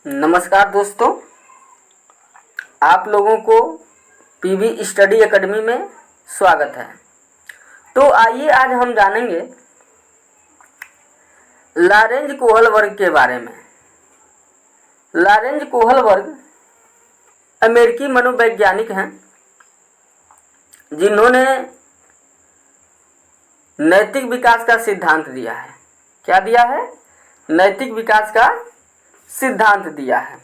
नमस्कार दोस्तों, आप लोगों को पीवी स्टडी एकेडमी में स्वागत है। तो आइए आज हम जानेंगे लॉरेंज कोहल वर्ग के बारे में। लॉरेंज कोहल वर्ग अमेरिकी मनोवैज्ञानिक हैं जिन्होंने नैतिक विकास का सिद्धांत दिया है। क्या दिया है? नैतिक विकास का सिद्धांत दिया है।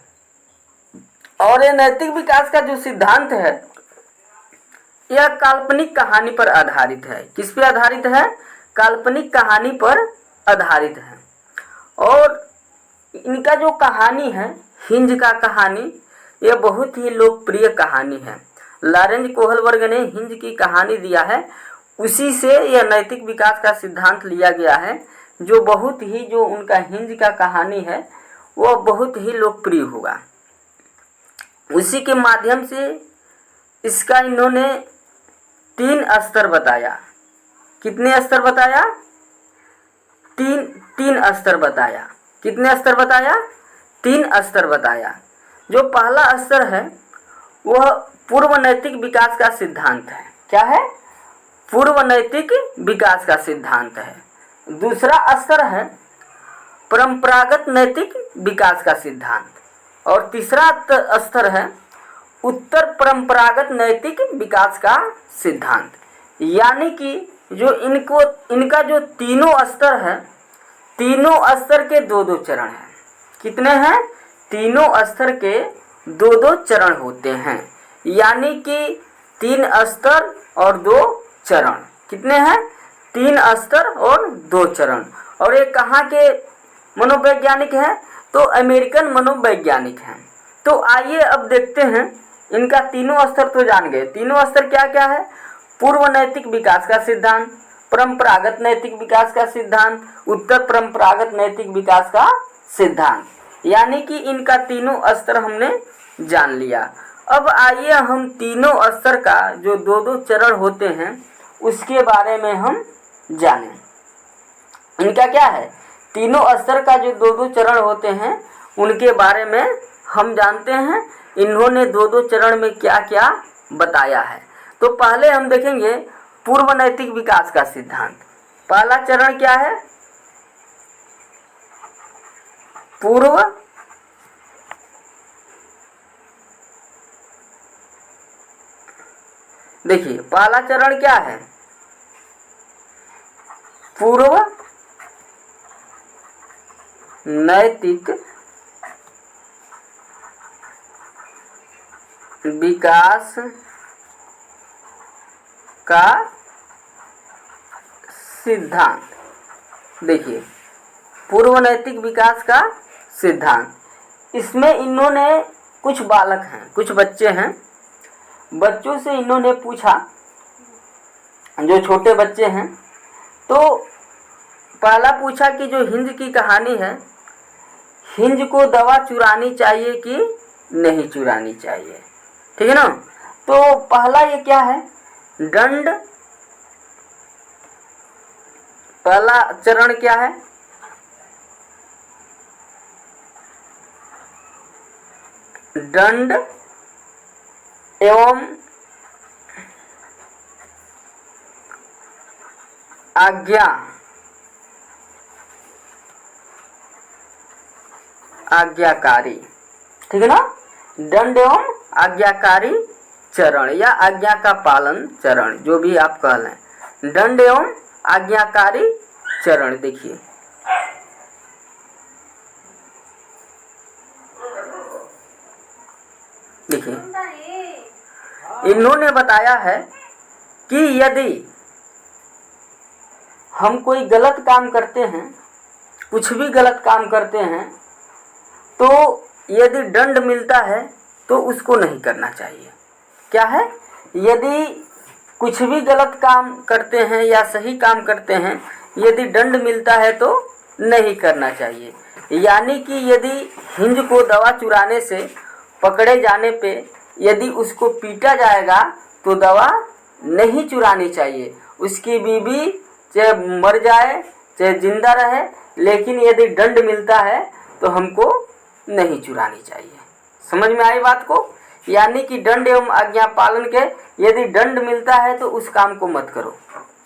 और ये नैतिक विकास का जो सिद्धांत है यह काल्पनिक कहानी पर आधारित है। किस पे आधारित है? काल्पनिक कहानी पर आधारित है। और इनका जो कहानी है, हिंज का कहानी, यह बहुत ही लोकप्रिय कहानी है। लॉरेंज कोहल वर्ग ने हिंज की कहानी दिया है, उसी से यह नैतिक विकास का सिद्धांत लिया गया है, जो बहुत ही जो उनका हिंज का कहानी है वह बहुत ही लोकप्रिय होगा। उसी के माध्यम से इसका इन्होंने 3 स्तर बताया। कितने स्तर बताया? तीन स्तर बताया। कितने स्तर बताया? 3 स्तर बताया। जो पहला स्तर है वह पूर्व नैतिक विकास का सिद्धांत है। क्या है? पूर्व नैतिक विकास का सिद्धांत है। दूसरा स्तर है परंपरागत नैतिक विकास का सिद्धांत। और तीसरा स्तर है उत्तर परंपरागत नैतिक विकास का सिद्धांत। यानी कि जो इनका जो तीनों स्तर है, तीनों स्तर के 2-2 चरण हैं। कितने हैं? तीनों स्तर के 2-2 चरण होते हैं। यानी कि 3 स्तर और 2 चरण। कितने हैं? 3 स्तर और 2 चरण। और ये कहाँ के मनोवैज्ञानिक हैं? तो अमेरिकन मनोवैज्ञानिक हैं। तो आइए अब देखते हैं, इनका तीनों स्तर तो जान गए। तीनों स्तर क्या क्या है? पूर्व नैतिक विकास का सिद्धांत, परंपरागत नैतिक विकास का सिद्धांत, उत्तर परंपरागत नैतिक विकास का सिद्धांत। यानी कि इनका तीनों स्तर हमने जान लिया। अब आइए हम तीनों स्तर का जो 2-2 चरण होते हैं उसके बारे में हम जानें। इनका क्या है? तीनों स्तर का जो 2-2 चरण होते हैं उनके बारे में हम जानते हैं। इन्होंने 2-2 चरण में क्या क्या बताया है। तो पहले हम देखेंगे पूर्व नैतिक विकास का सिद्धांत। पहला चरण क्या है? पूर्व देखिए पहला चरण क्या है? पूर्व नैतिक विकास का सिद्धांत। देखिए पूर्व नैतिक विकास का सिद्धांत, इसमें इन्होंने कुछ बालक हैं, कुछ बच्चे हैं, बच्चों से इन्होंने पूछा, जो छोटे बच्चे हैं, तो पहला पूछा कि जो हिंज की कहानी है, हिंज को दवा चुरानी चाहिए कि नहीं चुरानी चाहिए। ठीक है ना? तो पहला ये क्या है? दंड। पहला चरण क्या है? दंड एवं आज्ञाकारी। ठीक है ना? दंड एवं आज्ञाकारी चरण या आज्ञा का पालन चरण, जो भी आप कह लें। दंड एवं आज्ञाकारी चरण। देखिए इन्होंने बताया है कि यदि हम कोई गलत काम करते हैं, कुछ भी गलत काम करते हैं, तो यदि दंड मिलता है तो उसको नहीं करना चाहिए। क्या है? यदि कुछ भी गलत काम करते हैं या सही काम करते हैं, यदि दंड मिलता है तो नहीं करना चाहिए। यानी कि यदि हिंज को दवा चुराने से पकड़े जाने पे यदि उसको पीटा जाएगा तो दवा नहीं चुरानी चाहिए। उसकी बीवी चाहे मर जाए चाहे जिंदा रहे, लेकिन यदि दंड मिलता है तो हमको नहीं चुरानी चाहिए। समझ में आई बात को? यानी कि दंड एवं आज्ञा पालन के, यदि दंड मिलता है तो उस काम को मत करो।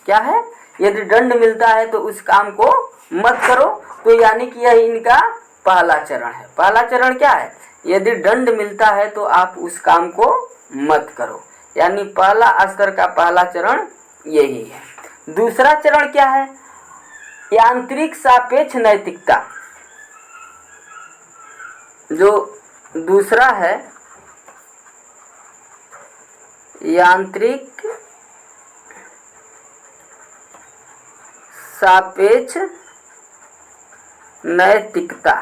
क्या है? यदि दंड मिलता है तो उस काम को मत करो। तो यानी कि यह इनका पहला चरण है। पहला चरण क्या है? यदि दंड मिलता है तो आप उस काम को मत करो। यानी पहला स्तर का पहला चरण यही है। दूसरा चरण क्या है? यांत्रिक सापेक्ष नैतिकता। जो दूसरा है यांत्रिक सापेक्ष नैतिकता।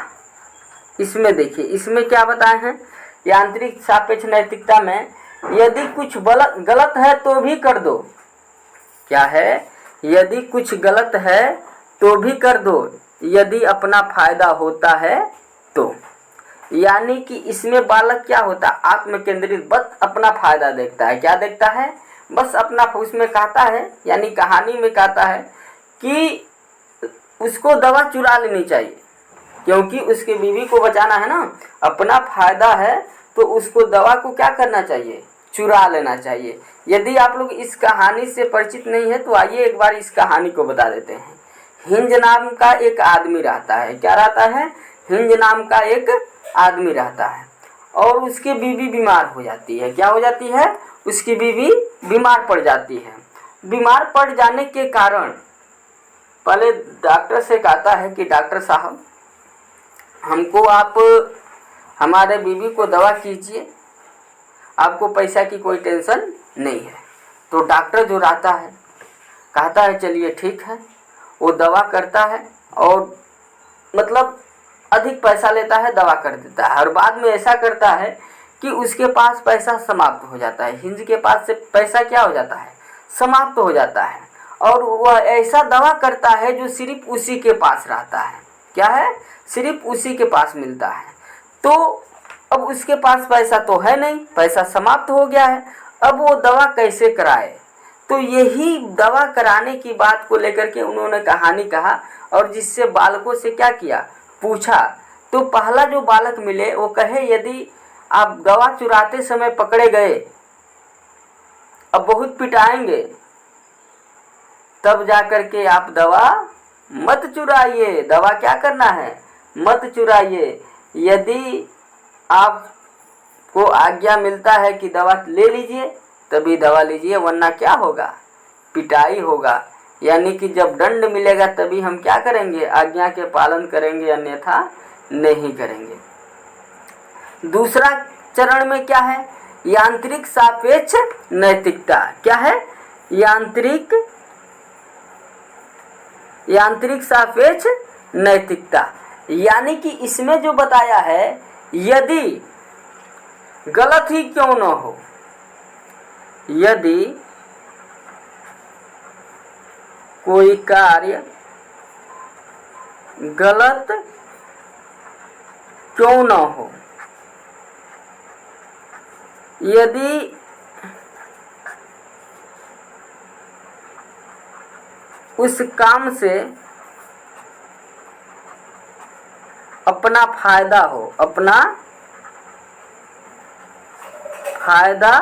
इसमें देखिए, इसमें क्या बताए हैं? यांत्रिक सापेक्ष नैतिकता में यदि कुछ गलत है तो भी कर दो। क्या है? यदि कुछ गलत है तो भी कर दो, यदि अपना फायदा होता है तो। यानी कि इसमें बालक क्या होता है? आत्म केंद्रित, बस अपना फायदा देखता है। क्या देखता है? बस अपना। उसमें कहता है, यानी कहानी में कहता है कि उसको दवा चुरा लेनी चाहिए, क्योंकि उसके बीवी को बचाना है ना। अपना फायदा है तो उसको दवा को क्या करना चाहिए? चुरा लेना चाहिए। यदि आप लोग इस कहानी से परिचित नहीं है तो आइए एक बार इस कहानी को बता देते हैं। हिंज नाम का एक आदमी रहता है। क्या रहता है? हिंज नाम का एक आदमी रहता है और उसकी बीवी बीमार हो जाती है। क्या हो जाती है? उसकी बीवी बीमार पड़ जाती है। बीमार पड़ जाने के कारण पहले डॉक्टर से कहता है कि डॉक्टर साहब, हमको आप हमारे बीवी को दवा कीजिए, आपको पैसा की कोई टेंशन नहीं है। तो डॉक्टर जो रहता है कहता है चलिए ठीक है। वो दवा करता है और मतलब अधिक पैसा लेता है, दवा कर देता है। और बाद में ऐसा करता है कि उसके पास पैसा समाप्त हो जाता है। हिंज के पास से पैसा क्या हो जाता है? समाप्त हो जाता है। और वह ऐसा दवा करता है जो सिर्फ उसी के पास रहता है। क्या है? सिर्फ उसी के पास मिलता है। तो अब उसके पास पैसा तो है नहीं, पैसा समाप्त हो गया है। अब वो दवा कैसे कराए? तो यही दवा कराने की बात को लेकर के उन्होंने कहानी कहा और जिससे बालकों से क्या किया? पूछा। तो पहला जो बालक मिले वो कहे, यदि आप दवा चुराते समय पकड़े गए, अब बहुत पिटाएंगे, तब जाकर के आप दवा मत चुराइए। दवा क्या करना है? मत चुराइए। यदि आपको आज्ञा मिलता है कि दवा ले लीजिए तभी दवा लीजिए, वरना क्या होगा? पिटाई होगा। यानी कि जब दंड मिलेगा तभी हम क्या करेंगे? आज्ञा के पालन करेंगे, अन्यथा नहीं करेंगे। दूसरा चरण में क्या है? यांत्रिक सापेक्ष नैतिकता। क्या है? यांत्रिक सापेक्ष नैतिकता। यानी कि इसमें जो बताया है, यदि गलत ही क्यों न हो, यदि कोई कार्य गलत क्यों न हो, यदि उस काम से अपना फायदा हो, अपना फायदा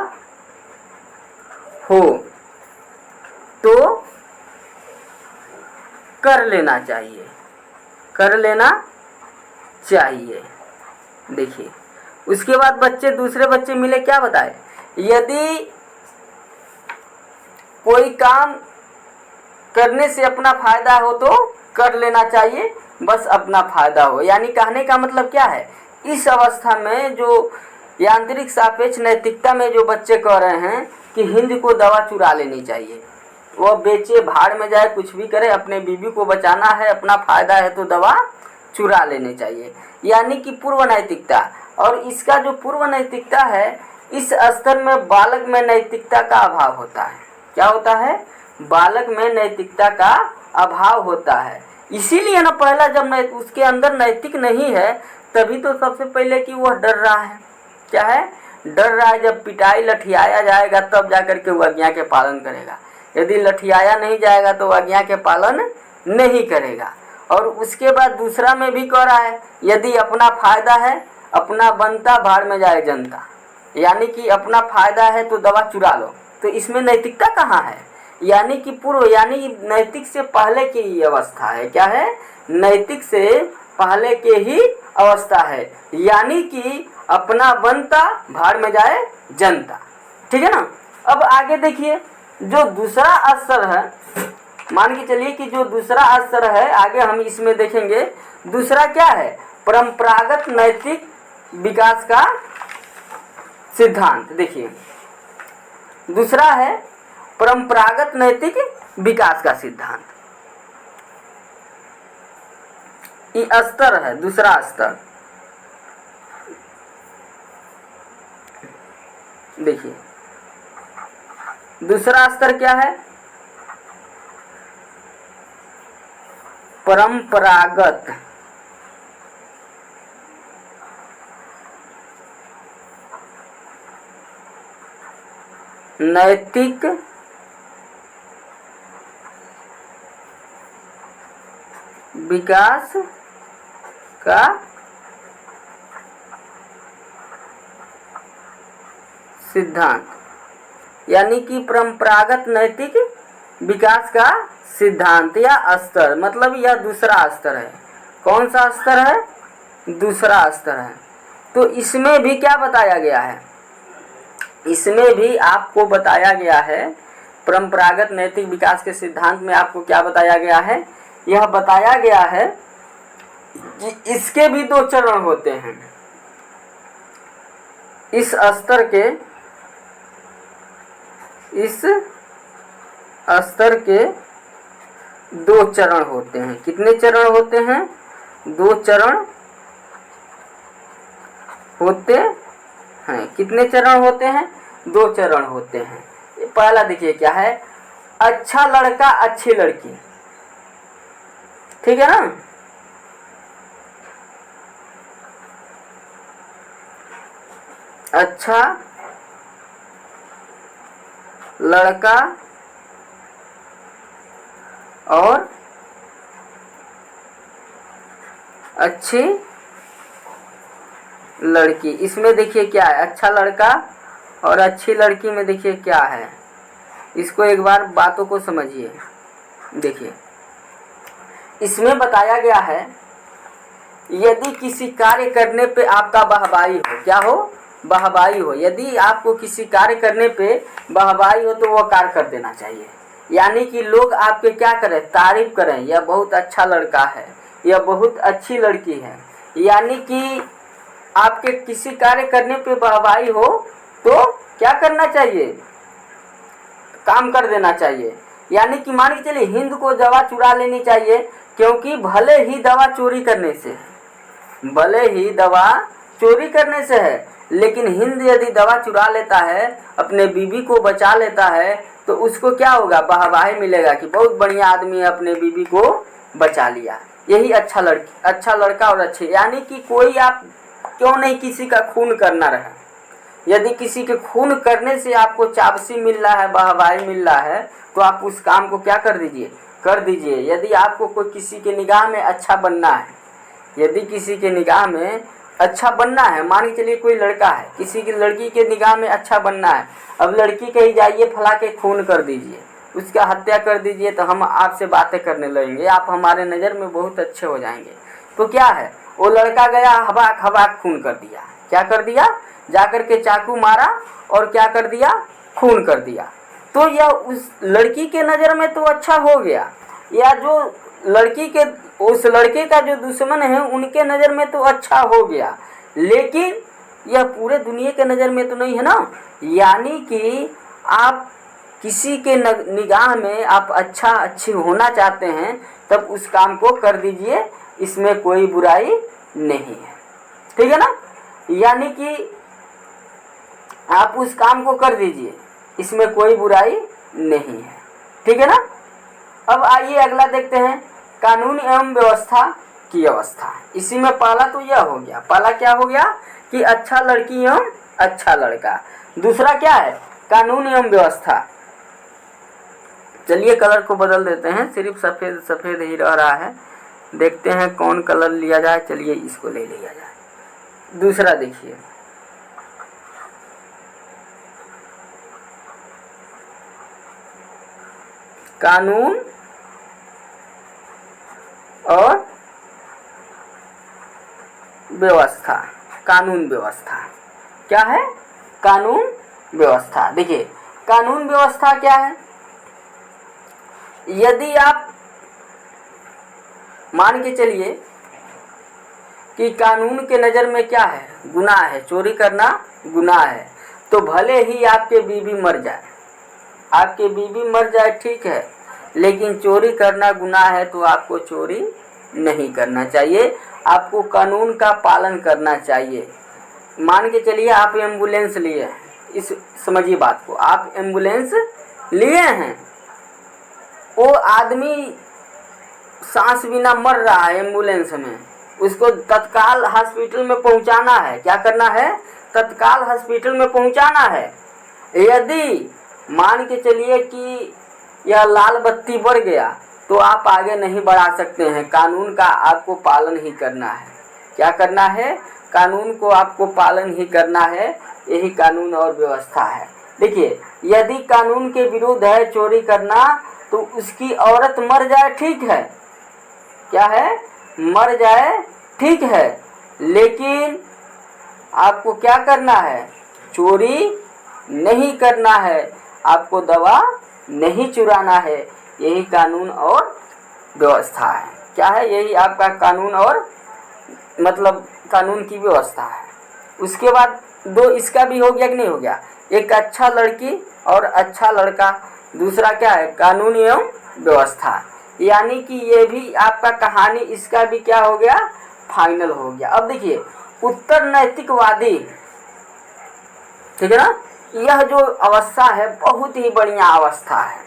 हो तो कर लेना चाहिए, कर लेना चाहिए। देखिए उसके बाद बच्चे, दूसरे बच्चे मिले, क्या बताए? यदि कोई काम करने से अपना फायदा हो तो कर लेना चाहिए, बस अपना फायदा हो। यानी कहने का मतलब क्या है? इस अवस्था में जो यांत्रिक सापेक्ष नैतिकता में जो बच्चे कह रहे हैं कि हिंद को दवा चुरा लेनी चाहिए, वह बेचे, भाड़ में जाए, कुछ भी करे, अपने बीवी को बचाना है, अपना फायदा है तो दवा चुरा लेनी चाहिए। यानी कि पूर्व नैतिकता। और इसका जो पूर्व नैतिकता है, इस स्तर में बालक में नैतिकता का अभाव होता है। क्या होता है? बालक में नैतिकता का अभाव होता है। इसीलिए ना पहला जब उसके अंदर नैतिक नहीं है तभी तो सबसे पहले कि वह डर रहा है। क्या है? डर रहा है। जब पिटाई लठियाया जाएगा तब जाकर के वो आज्ञा के पालन करेगा। यदि लठियाया नहीं जाएगा तो आज्ञा के पालन नहीं करेगा। और उसके बाद दूसरा में भी कह रहा है यदि अपना फायदा है अपना बनता भाड़ में जाए जनता, यानी कि अपना फायदा है तो दवा चुरा लो। तो इसमें नैतिकता कहाँ है? यानी कि पूर्व, यानी नैतिक से पहले की ही अवस्था है। क्या है? नैतिक से पहले के ही अवस्था है, यानी कि अपना बनता भाड़ में जाए जनता। ठीक है ना। अब आगे देखिए, जो दूसरा स्तर है, मान के चलिए कि जो दूसरा स्तर है, आगे हम इसमें देखेंगे दूसरा क्या है, परंपरागत नैतिक विकास का सिद्धांत। देखिए दूसरा है परंपरागत नैतिक विकास का सिद्धांत। ये स्तर है, दूसरा स्तर। देखिए दूसरा स्तर क्या है, परंपरागत नैतिक विकास का सिद्धांत, यानी कि परंपरागत नैतिक विकास का सिद्धांत या स्तर, मतलब यह दूसरा स्तर है। कौन सा स्तर है? दूसरा स्तर है। तो इसमें भी क्या बताया गया है, इसमें भी आपको बताया गया है, परंपरागत नैतिक विकास के सिद्धांत में आपको क्या बताया गया है, यह बताया गया है कि इसके भी दो चरण होते हैं। इस स्तर के दो चरण होते हैं। कितने चरण होते हैं? दो चरण होते हैं। कितने चरण होते हैं? दो चरण होते हैं। पहला देखिए क्या है, अच्छा लड़का अच्छी लड़की। ठीक है ना। अच्छा लड़का और अच्छी लड़की, इसमें देखिए क्या है, अच्छा लड़का और अच्छी लड़की में देखिए क्या है, इसको एक बार बातों को समझिए। देखिए इसमें बताया गया है यदि किसी कार्य करने पे आपका वाहवाही हो, क्या हो? वाहवाही हो। यदि आपको किसी कार्य करने पे वाहवाही हो तो वह कार्य कर देना चाहिए, यानी कि लोग आपके क्या करें, तारीफ करें, यह बहुत अच्छा लड़का है, यह बहुत अच्छी लड़की है। यानी कि आपके किसी कार्य करने पे वाहवाही हो तो क्या करना चाहिए, काम कर देना चाहिए। यानी कि मान के चलिए हिंद को दवा चुरा लेनी चाहिए, क्योंकि भले ही दवा चोरी करने से है, भले ही दवा चोरी करने से है, लेकिन हिंद यदि दवा चुरा लेता है, अपने बीबी को बचा लेता है, तो उसको क्या होगा, वाहवाही मिलेगा कि बहुत बढ़िया आदमी है, अपने बीबी को बचा लिया। यही अच्छा लड़का और अच्छे, यानी कि कोई आप क्यों नहीं किसी का खून करना रहा, यदि किसी के खून करने से आपको चाबसी मिल रहा है, वाहवाही मिल रहा है, तो आप उस काम को क्या कर दीजिए। यदि आपको कोई किसी के निगाह में अच्छा बनना है, यदि किसी के निगाह में अच्छा बनना है, मान के चलिए कोई लड़का है, किसी की लड़की के निगाह में अच्छा बनना है, अब लड़की कही जाइए फला के खून कर दीजिए, उसका हत्या कर दीजिए, तो हम आपसे बातें करने लगेंगे, आप हमारे नज़र में बहुत अच्छे हो जाएंगे। तो क्या है, वो लड़का गया हवाक खून कर दिया। क्या कर दिया? जाकर के चाकू मारा और क्या कर दिया, खून कर दिया। तो यह उस लड़की के नज़र में तो अच्छा हो गया, या जो लड़की के उस लड़के का जो दुश्मन है उनके नज़र में तो अच्छा हो गया, लेकिन यह पूरे दुनिया के नज़र में तो नहीं है ना। यानी कि आप किसी के निगाह में आप अच्छी होना चाहते हैं, तब उस काम को कर दीजिए, इसमें कोई बुराई नहीं है। ठीक है ना। यानी कि आप उस काम को कर दीजिए, इसमें कोई बुराई नहीं है। ठीक है ना। अब आइए अगला देखते हैं, कानून एवं व्यवस्था की अवस्था। इसी में पहला तो यह हो गया, पहला क्या हो गया कि अच्छा लड़की एवं अच्छा लड़का। दूसरा क्या है, कानून एवं व्यवस्था। चलिए कलर को बदल देते हैं, सिर्फ सफ़ेद सफ़ेद ही रह रहा है, देखते हैं कौन कलर लिया जाए। चलिए इसको ले लिया जाए। दूसरा देखिए, कानून और व्यवस्था। कानून व्यवस्था क्या है? कानून व्यवस्था। देखिए कानून व्यवस्था क्या है? यदि आप मान के चलिए कि कानून के नज़र में क्या है? गुनाह है, चोरी करना गुनाह है, तो भले ही आपके बीवी मर जाए, आपके बीवी मर जाए ठीक है, लेकिन चोरी करना गुनाह है तो आपको चोरी नहीं करना चाहिए, आपको कानून का पालन करना चाहिए। मान के चलिए आप एम्बुलेंस लिए हैं, इस समझिए बात को, आप एम्बुलेंस लिए हैं, वो आदमी सांस बिना मर रहा है एम्बुलेंस में, उसको तत्काल हॉस्पिटल में पहुंचाना है। क्या करना है? तत्काल हॉस्पिटल में पहुंचाना है। यदि मान के चलिए कि यह लाल बत्ती बढ़ गया तो आप आगे नहीं बढ़ा सकते हैं, कानून का आपको पालन ही करना है। क्या करना है? कानून को आपको पालन ही करना है, यही कानून और व्यवस्था है। देखिए यदि कानून के विरुद्ध है चोरी करना तो उसकी औरत मर जाए ठीक है, क्या है? मर जाए ठीक है, लेकिन आपको क्या करना है? चोरी नहीं करना है, आपको दवा नहीं चुराना है, यही कानून और व्यवस्था है। क्या है? यही आपका कानून और मतलब कानून की व्यवस्था है। उसके बाद दो इसका भी हो गया कि नहीं हो गया? एक अच्छा लड़की और अच्छा लड़का, दूसरा क्या है? कानून एवं व्यवस्था। यानी कि ये भी आपका कहानी इसका भी क्या हो गया? फाइनल हो गया। अब देखिए उत्तर नैतिकवादी, ठीक है ना, यह जो अवस्था है बहुत ही बढ़िया अवस्था है।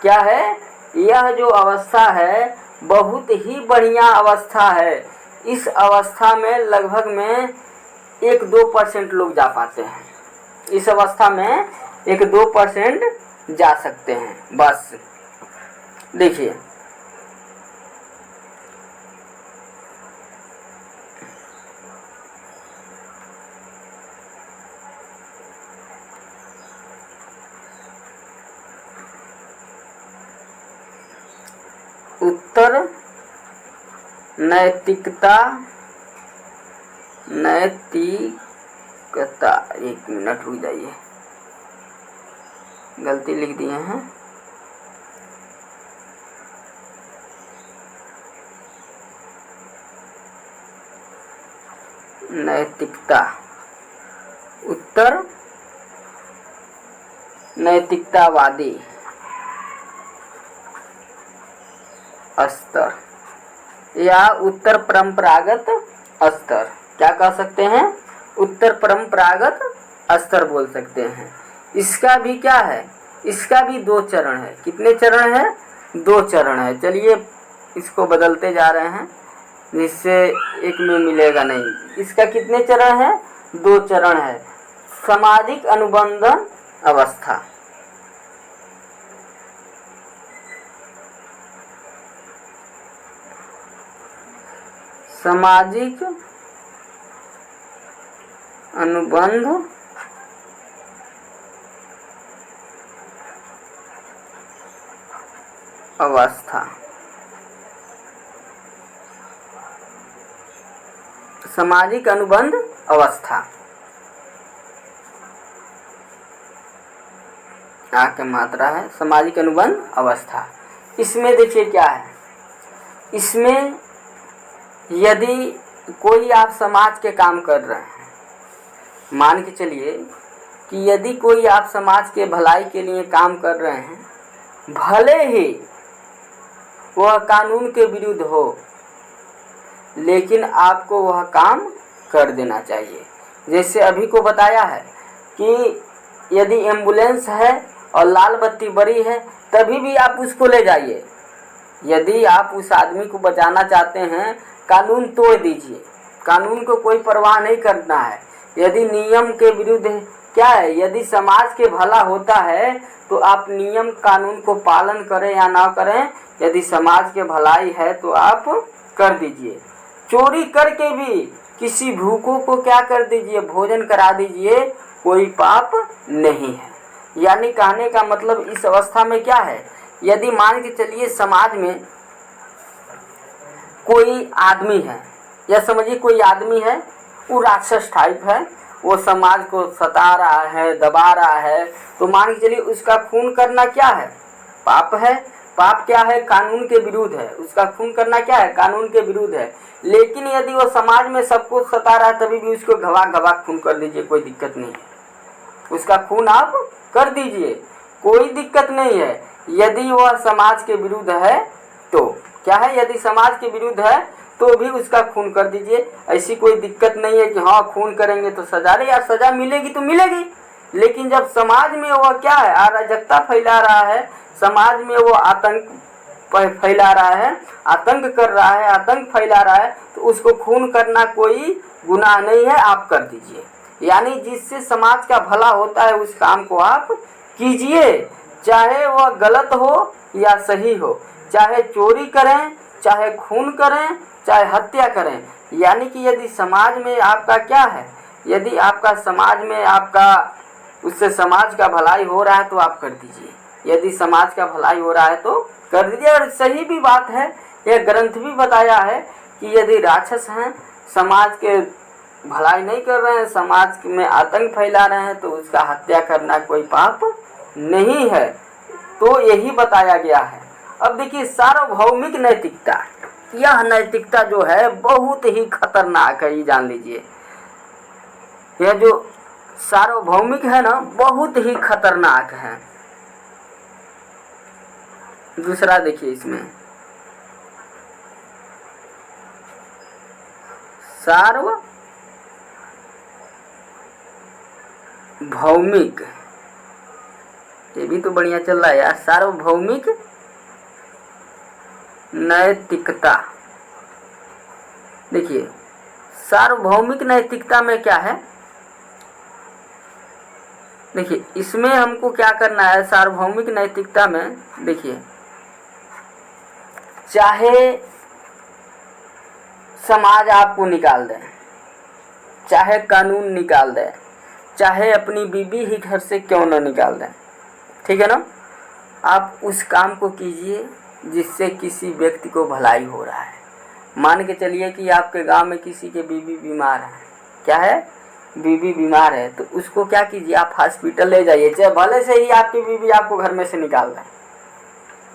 क्या है? यह जो अवस्था है बहुत ही बढ़िया अवस्था है। इस अवस्था में लगभग में 1-2% लोग जा पाते हैं, इस अवस्था में 1-2% जा सकते हैं बस। देखिए उत्तर नैतिकता, एक मिनट रुक जाइए, गलती लिख दिए हैं। नैतिकता, उत्तर नैतिकतावादी स्तर या उत्तर परंपरागत स्तर, क्या कह सकते हैं? उत्तर परंपरागत स्तर बोल सकते हैं। इसका भी क्या है? इसका भी 2 चरण है। कितने चरण है? 2 चरण है। चलिए इसको बदलते जा रहे हैं जिससे एक में मिलेगा नहीं। इसका कितने चरण है? 2 चरण है। सामाजिक अनुबंधन अवस्था, सामाजिक अनुबंध अवस्था, सामाजिक अनुबंध अवस्था आ के मात्रा है, सामाजिक अनुबंध अवस्था। इसमें देखिए क्या है, इसमें यदि कोई आप समाज के काम कर रहे हैं, मान के चलिए कि यदि कोई आप समाज के भलाई के लिए काम कर रहे हैं, भले ही वह कानून के विरुद्ध हो, लेकिन आपको वह काम कर देना चाहिए। जैसे अभी को बताया है कि यदि एम्बुलेंस है और लाल बत्ती बड़ी है तभी भी आप उसको ले जाइए। यदि आप उस आदमी को बचाना चाहते हैं, कानून तोड़ दीजिए, कानून को कोई परवाह नहीं करना है। यदि नियम के विरुद्ध क्या है, यदि समाज के भला होता है तो आप नियम कानून को पालन करें या ना करें, यदि समाज के भलाई है तो आप कर दीजिए। चोरी करके भी किसी भूखों को क्या कर दीजिए, भोजन करा दीजिए, कोई पाप नहीं है। यानी कहने का मतलब इस अवस्था में क्या है, यदि मान के चलिए समाज में कोई आदमी है, या समझिए कोई आदमी है, वो राक्षस टाइप है, वो समाज को सता रहा है, दबा रहा है, तो मान के चलिए उसका खून करना क्या है, पाप है। पाप क्या है, कानून के विरुद्ध है। उसका खून करना क्या है, कानून के विरुद्ध है। लेकिन यदि वो समाज में सबको सता रहा है तभी भी उसको घबाक घबाक खून कर दीजिए, कोई दिक्कत नहीं है। उसका खून आप कर दीजिए, कोई दिक्कत नहीं है। यदि वह समाज के विरुद्ध है तो क्या है, यदि समाज के विरुद्ध है तो भी उसका खून कर दीजिए, ऐसी कोई दिक्कत नहीं है कि हाँ खून करेंगे तो सजा, अरे यार सजा मिलेगी तो मिलेगी। लेकिन जब समाज में वह क्या है, अराजकता फैला रहा है, समाज में वो आतंक फैला रहा है, आतंक कर रहा है, आतंक फैला रहा है, तो उसको खून करना कोई गुनाह नहीं है, आप कर दीजिए। यानी जिससे समाज का भला होता है उस काम को आप कीजिए, चाहे वह गलत हो या सही हो, चाहे चोरी करें, चाहे खून करें, चाहे हत्या करें। यानी कि यदि समाज में आपका क्या है, यदि आपका समाज में आपका उससे समाज का भलाई हो रहा है तो आप कर दीजिए, यदि समाज का भलाई हो रहा है तो कर दीजिए। और सही भी बात है, यह ग्रंथ भी बताया है कि यदि राक्षस हैं, समाज के भलाई नहीं कर रहे हैं, समाज में आतंक फैला रहे हैं, तो उसका हत्या करना कोई पाप नहीं है। तो यही बताया गया है। अब देखिए सार्वभौमिक नैतिकता, यह नैतिकता जो है बहुत ही खतरनाक है, ये जान लीजिए। यह जो सार्वभौमिक है ना, बहुत ही खतरनाक है। दूसरा देखिए, इसमें सार्वभौमिक, ये भी तो बढ़िया चल रहा है यार, सार्वभौमिक नैतिकता। देखिए सार्वभौमिक नैतिकता में क्या है, देखिए इसमें हमको क्या करना है, सार्वभौमिक नैतिकता में देखिए, चाहे समाज आपको निकाल दे, चाहे कानून निकाल दे, चाहे अपनी बीबी ही घर से क्यों न निकाल दे, ठीक है ना, आप उस काम को कीजिए जिससे किसी व्यक्ति को भलाई हो रहा है। मान के चलिए कि आपके गांव में किसी के बीबी बीमार है, क्या है, बीबी बीमार है, तो उसको क्या कीजिए, आप हॉस्पिटल ले जाइए, चाहे भले से ही आपकी बीबी आपको घर में से निकाल दे,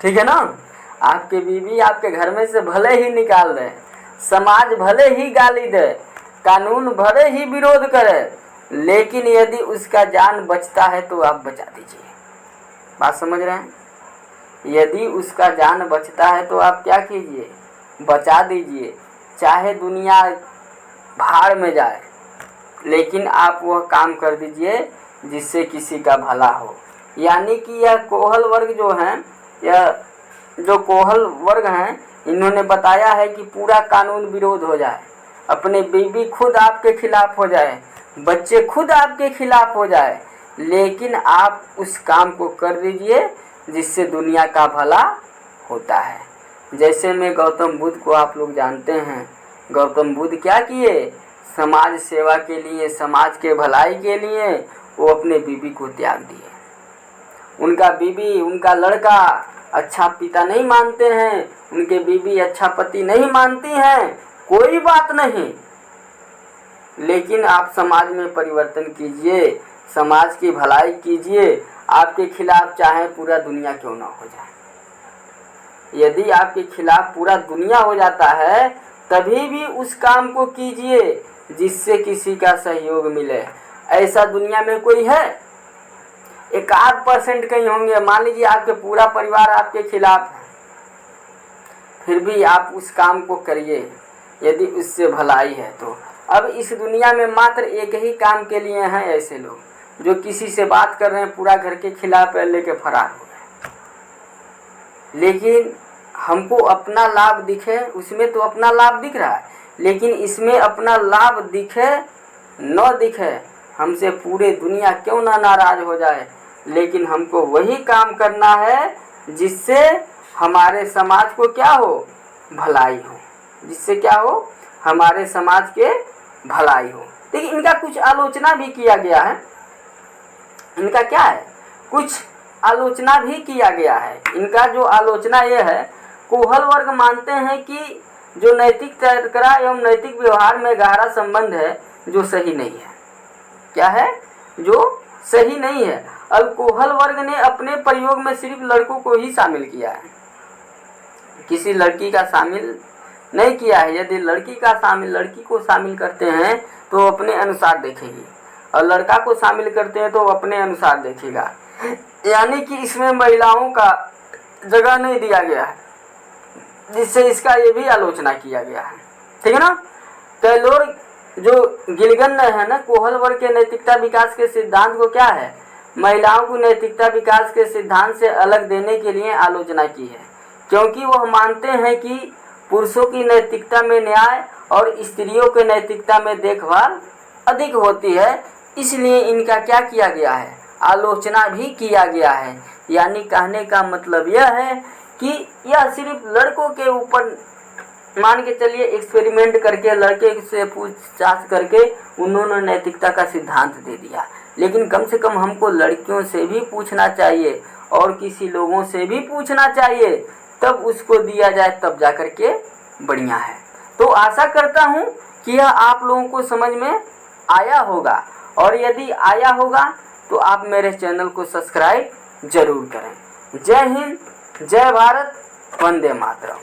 ठीक है ना, आपके बीबी आपके घर में से भले ही निकाल दे, समाज भले ही गाली दे, कानून भले ही विरोध करे, लेकिन यदि उसका जान बचता है तो आप बचा दीजिए। बात समझ रहे हैं, यदि उसका जान बचता है तो आप क्या कीजिए, बचा दीजिए, चाहे दुनिया भाड़ में जाए, लेकिन आप वह काम कर दीजिए जिससे किसी का भला हो। यानी कि यह कोहल वर्ग जो हैं, यह जो कोहल वर्ग हैं, इन्होंने बताया है कि पूरा कानून विरोध हो जाए, अपने बीबी खुद आपके खिलाफ हो जाए, बच्चे खुद आपके खिलाफ हो जाए, लेकिन आप उस काम को कर दीजिए जिससे दुनिया का भला होता है। जैसे में गौतम बुद्ध को आप लोग जानते हैं, गौतम बुद्ध क्या किए, समाज सेवा के लिए, समाज के भलाई के लिए वो अपने बीबी को त्याग दिए। उनका बीबी, उनका लड़का अच्छा पिता नहीं मानते हैं, उनके बीबी अच्छा पति नहीं मानती हैं, कोई बात नहीं, लेकिन आप समाज में परिवर्तन कीजिए, समाज की भलाई कीजिए, आपके खिलाफ चाहे पूरा दुनिया क्यों ना हो जाए। यदि आपके खिलाफ पूरा दुनिया हो जाता है तभी भी उस काम को कीजिए जिससे किसी का सहयोग मिले। ऐसा दुनिया में कोई है, 1-8% कहीं होंगे, मान लीजिए आपके पूरा परिवार आपके खिलाफ है, फिर भी आप उस काम को करिए यदि उससे भलाई है तो। अब इस दुनिया में मात्र एक ही काम के लिए हैं ऐसे लोग जो किसी से बात कर रहे हैं पूरा घर के खिलाफ लेके फरार हो गए। लेकिन हमको अपना लाभ दिखे, उसमें तो अपना लाभ दिख रहा है, लेकिन इसमें अपना लाभ दिखे न दिखे, हमसे पूरे दुनिया क्यों ना नाराज हो जाए, लेकिन हमको वही काम करना है जिससे हमारे समाज को क्या हो, भलाई हो। जिससे क्या हो, हमारे समाज के भलाई हो। देखिए इनका कुछ आलोचना भी किया गया है, इनका क्या है, कुछ आलोचना भी किया गया है। इनका जो आलोचना ये है, कोहल वर्ग मानते हैं कि जो नैतिक तर्करा एवं नैतिक व्यवहार में गहरा संबंध है जो सही नहीं है। क्या है, जो सही नहीं है। अल्कोहल वर्ग ने अपने प्रयोग में सिर्फ लड़कों को ही शामिल किया है, किसी लड़की का शामिल नहीं किया है। यदि लड़की को शामिल करते हैं तो अपने अनुसार देखेगी, और लड़का को शामिल करते हैं तो अपने अनुसार देखेगा। यानी कि इसमें महिलाओं का जगह नहीं दिया गया है, जिससे इसका ये भी आलोचना किया गया है। ठीक है ना। टेलोर जो गिलगन है ना, कोहल वर्ग के नैतिकता विकास के सिद्धांत को क्या है, महिलाओं को नैतिकता विकास के सिद्धांत से अलग देने के लिए आलोचना की है, क्योंकि वह मानते हैं कि पुरुषों की नैतिकता में न्याय और स्त्रियों की नैतिकता में देखभाल अधिक होती है। इसलिए इनका क्या किया गया है, आलोचना भी किया गया है। यानी कहने का मतलब यह है कि यह सिर्फ लड़कों के ऊपर मान के चलिए एक्सपेरिमेंट करके, लड़के से पूछताछ करके उन्होंने नैतिकता का सिद्धांत दे दिया, लेकिन कम से कम हमको लड़कियों से भी पूछना चाहिए और किसी लोगों से भी पूछना चाहिए, तब उसको दिया जाए, तब जा कर के बढ़िया है। तो आशा करता हूँ कि यह आप लोगों को समझ में आया होगा, और यदि आया होगा तो आप मेरे चैनल को सब्सक्राइब जरूर करें। जय हिंद, जय भारत, वंदे मातरम।